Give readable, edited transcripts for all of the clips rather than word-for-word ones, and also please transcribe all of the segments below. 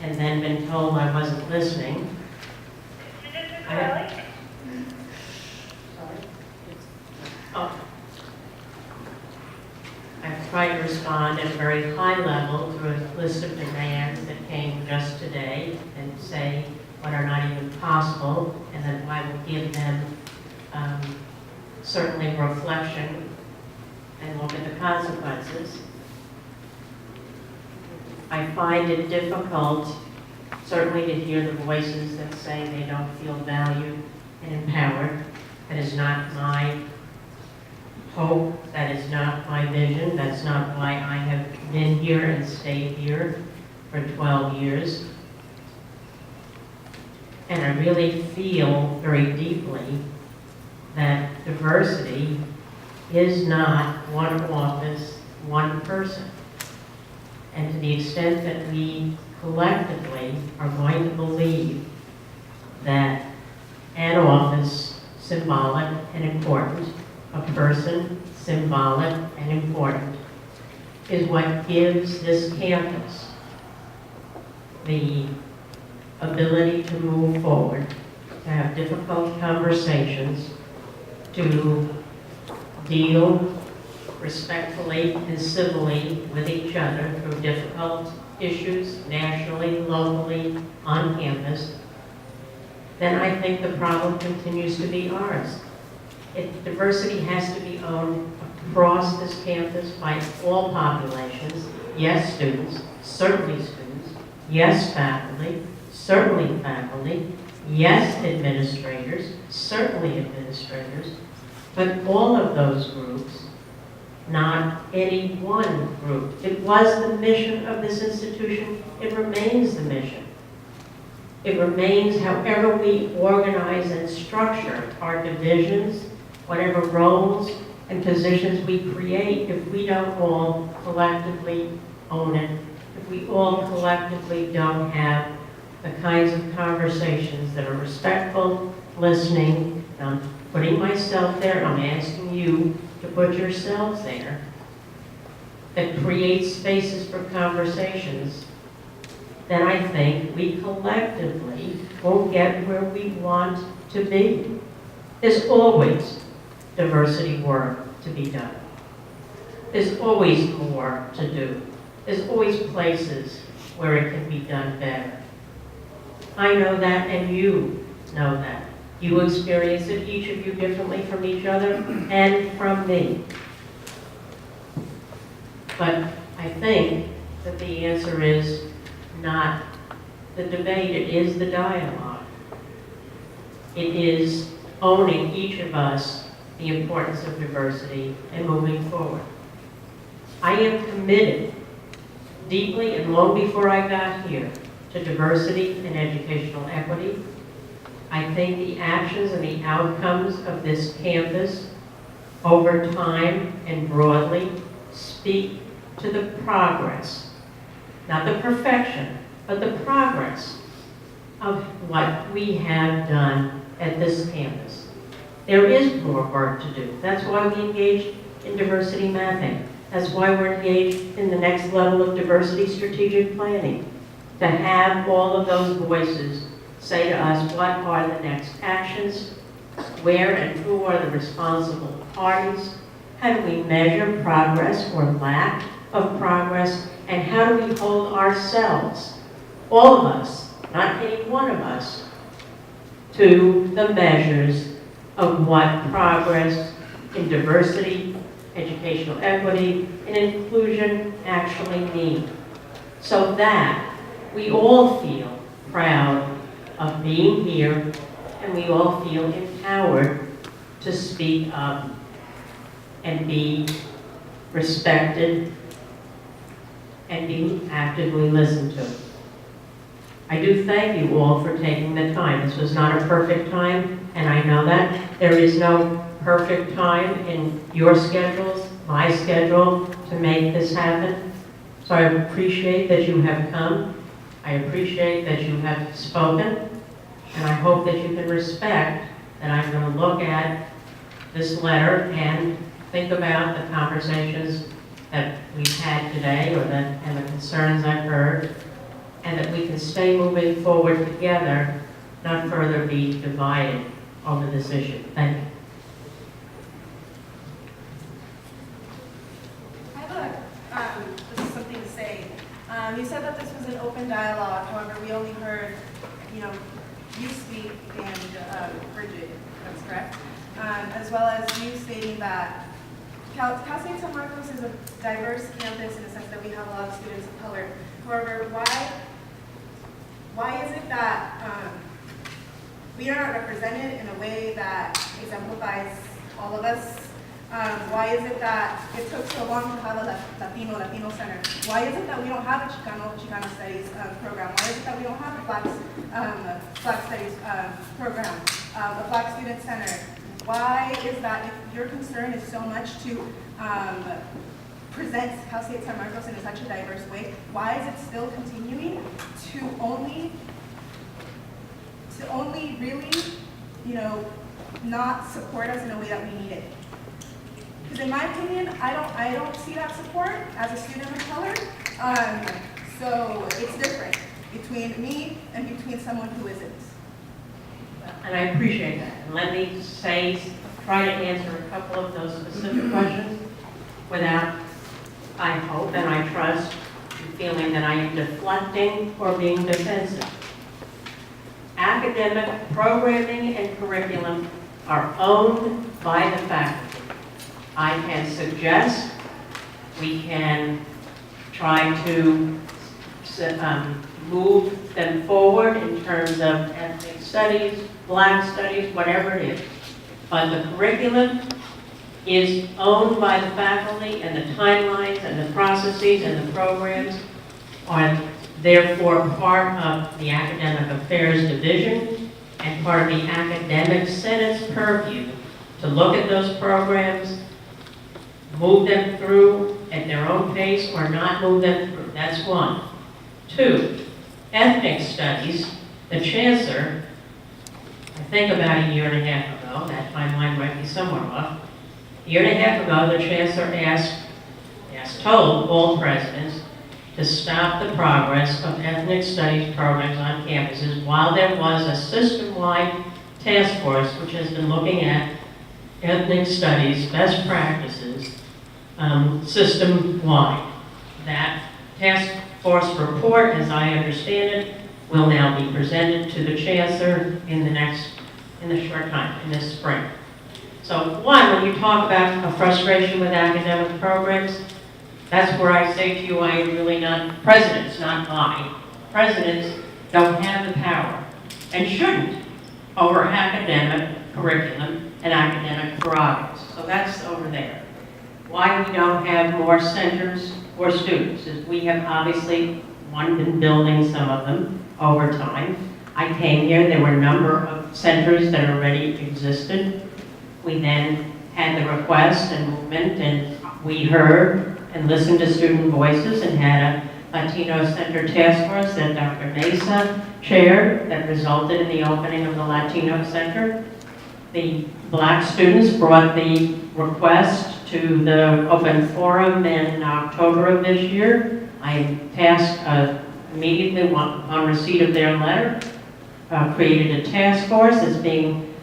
and then been told I wasn't listening. I've tried to respond at a very high level to a list of demands that came just today and say what are not even possible, and then I will give them certainly reflection and look at the consequences. I find it difficult, certainly, to hear the voices that say they don't feel valued and empowered. That is not my hope, that is not my vision, that's not why I have been here and stayed here for 12 years. And I really feel very deeply that diversity is not one office, one person. And to the extent that we collectively are going to believe that an office, symbolic and important, a person, symbolic and important, is what gives this campus the ability to move forward, to have difficult conversations, to deal respectfully and civilly with each other through difficult issues, nationally, locally, on campus, then I think the problem continues to be ours. Diversity has to be owned across this campus by all populations. Yes, students, certainly students. Yes, faculty, certainly faculty. Yes, administrators, certainly administrators. But all of those groups, not any one group. It was the mission of this institution. It remains the mission. It remains however we organize and structure our divisions, whatever roles and positions we create, if we don't all collectively own it, if we all collectively don't have the kinds of conversations that are respectful, listening, I'm putting myself there, I'm asking you to put yourselves there, that create spaces for conversations, then I think we collectively will get where we want to be. There's always diversity work to be done. There's always more to do. There's always places where it can be done better. I know that, and you know that. You experience it, each of you, differently from each other and from me. But I think that the answer is not the debate, it is the dialogue. It is owning, each of us, the importance of diversity and moving forward. I am committed, deeply and long before I got here, to diversity and educational equity. I think the actions and the outcomes of this campus over time and broadly speak to the progress, not the perfection, but the progress of what we have done at this campus. There is more work to do. That's why we engaged in diversity mapping. That's why we're engaged in the next level of diversity strategic planning, to have all of those voices say to us what are the next actions, where and who are the responsible parties, how do we measure progress or lack of progress, and how do we hold ourselves, all of us, not any one of us, to the measures of what progress in diversity, educational equity, and inclusion actually mean, so that we all feel proud of being here and we all feel empowered to speak up and be respected and be actively listened to. I do thank you all for taking the time. This was not a perfect time, and I know that. There is no perfect time in your schedules, my schedule, to make this happen. So I appreciate that you have come. I appreciate that you have spoken, and I hope that you can respect that I'm going to look at this letter and think about the conversations that we've had today and the concerns I've heard, and that we can stay moving forward together, not further be divided over this issue. Thank you. I have this is something to say. You said that this was an open dialogue. However, we only heard, you speak and Bridget, that's correct, as well as you stating that Cal State San Marcos is a diverse campus in the sense that we have a lot of students of color. However, why is it that we are not represented in a way that exemplifies all of us? Why is it that it took so long to have a Latino center? Why is it that we don't have a Chicano Studies program? Why is it that we don't have a Black Studies program, a Black Student Center? Why is that, if your concern is so much to present Cal State San Marcos in such a diverse way, why is it still continuing to only really, not support us in a way that we need it? Because in my opinion, I don't see that support as a student of color. So it's different between me and between someone who isn't. And I appreciate that. And let me try to answer a couple of those specific questions without, I hope and I trust, feeling that I am deflecting or being defensive. Academic programming and curriculum are owned by the faculty. I can suggest, we can try to move them forward in terms of ethnic studies, Black studies, whatever it is. But the curriculum is owned by the faculty, and the timelines and the processes and the programs are therefore part of the Academic Affairs Division and part of the Academic Senate's purview to look at those programs, move them through at their own pace or not move them through. That's one. Two, ethnic studies. The chancellor, I think about a year and a half ago, that timeline might be somewhere off, a year and a half ago, the chancellor told all presidents to stop the progress of ethnic studies programs on campuses while there was a system-wide task force which has been looking at ethnic studies best practices system-wide. That task force report, as I understand it, will now be presented to the chancellor in the short time, in this spring. So one, when you talk about a frustration with academic programs, that's where I say to you, I am really not, presidents, not I. Presidents don't have the power and shouldn't over academic curriculum and academic prerogatives. So that's over there. Why we don't have more centers for students is we have obviously, been building some of them over time. I came here, there were a number of centers that already existed. We then had the request and movement, and we heard and listened to student voices and had a Latino Center Task Force that Dr. Mesa chaired that resulted in the opening of the Latino Center. The Black students brought the request to the open forum in October of this year. I tasked immediately on receipt of their letter, created a task force that's being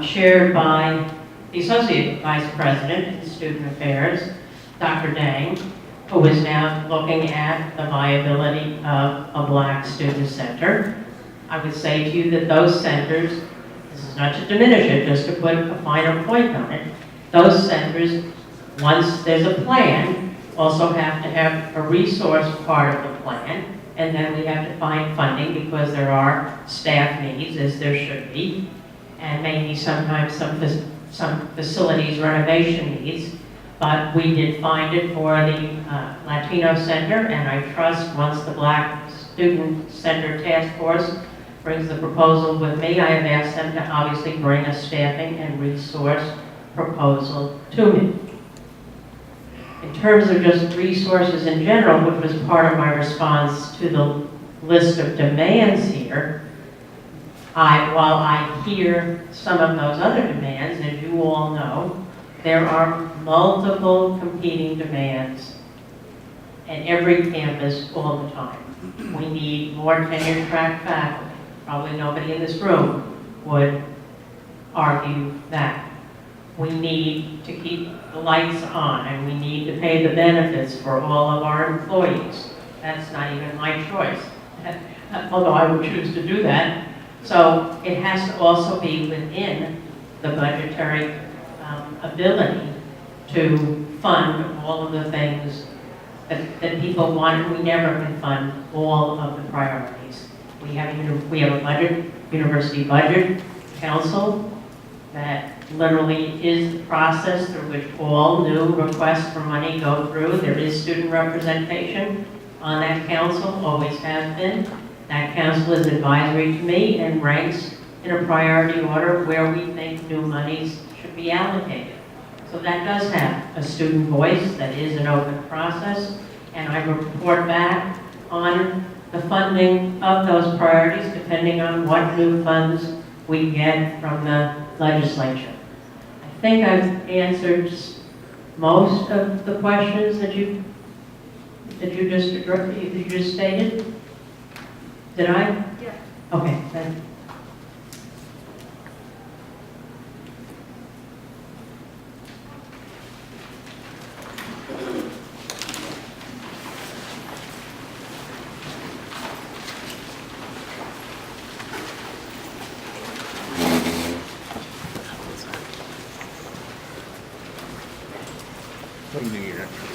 chaired by the Associate Vice President in Student Affairs, Dr. Dang, who is now looking at the viability of a Black student center. I would say to you that those centers, this is not to diminish it, just to put a finer point on it, those centers, once there's a plan, also have to have a resource part of the plan, and then we have to find funding because there are staff needs, as there should be, and maybe sometimes some facilities renovation needs. But we did find it for the Latino Center, and I trust once the Black Student Center Task Force brings the proposal with me, I have asked them to obviously bring a staffing and resource proposal to me. In terms of just resources in general, which was part of my response to the list of demands here, while I hear some of those other demands, as you all know, there are multiple competing demands at every campus all the time. We need more tenure track faculty. Probably nobody in this room would argue that. We need to keep the lights on, and we need to pay the benefits for all of our employees. That's not even my choice, although I would choose to do that. So it has to also be within the budgetary ability to fund all of the things that people want. We never can fund all of the priorities. We have a budget, university budget council that literally is the process through which all new requests for money go through. There is student representation on that council, always has been. That council is advisory to me and ranks in a priority order where we think new monies should be allocated. So that does have a student voice, that is an open process, and I report back on the funding of those priorities depending on what new funds we get from the legislature. I think I've answered most of the questions that you just stated. Did I? Yeah. Okay, then. What do you think?